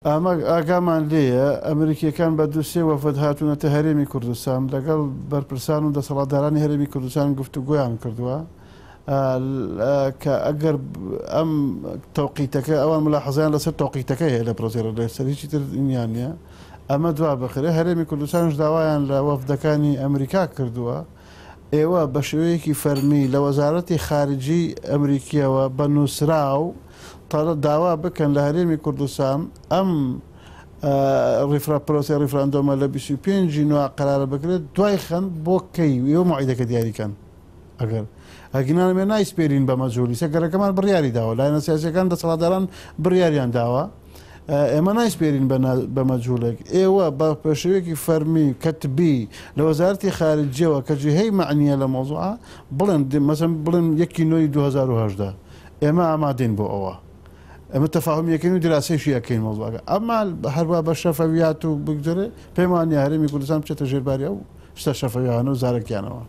ئەمە ئاگامان لێیە ئەمریکیەکان بە دووسێ وەفد هاتوونەتە هەرێمی کوردستان لەگەڵ بەرپرسان و دەسەڵاتدارانی هەرێمی کوردستان گفتوگۆیان کردووە کە ئەگەر ئەم تەوقیتەکە ئەوان ملاحەزیان لەسەر تەوقیتەکە هەیە لە پرۆسێرە لەسەر هیچی تر نیان نییە ئەمە دوا بخرێ هەرێمی کوردستانش داوایان لە وەفدەکانی ئەمریکا کردووە ئێوە بە شێوەیەکی فەرمی لە وەزارەتی خارجی ئەمریکیەوە بە نووسراو داوا بکەن لە هەرێمی کوردستان ئەم پرۆسی ڕیفراندۆمە لە 25 نوێ قەرارە بکرێت دوای خەن بۆ کەی ئێوە موعیدەکە دیاریکەن ئەگەر هەگینانمێ نایسپێرین بە مەجوولی سەگەرەکەمان بڕیاری داوە لایەنە سیاسیەکان دەسەڵاتداران بڕیاریان داوە ئێمە نایسپێرین بە مەجوولێک ئێوە بە پێشەوەیەکی فەرمی کەتبی لە وەزارەتی خارجیەوە کە جێهەی معنیە لە مۆزوعە بڵێن مەسەڵەن بڵێن 1 نۆی 2010 ئێمە ئامادەین بۆ ئەوە ئەمە تەفاهمیەکەین و دراسەیشی ئەکەین مۆزوعەکە ئەمما هەروە بە شەفەویات و بگذرێ پەیمانی هەرێمی کوردستان بچێتە ژێرباری ئەو شتە شەفەویانە و زارەکیانەوە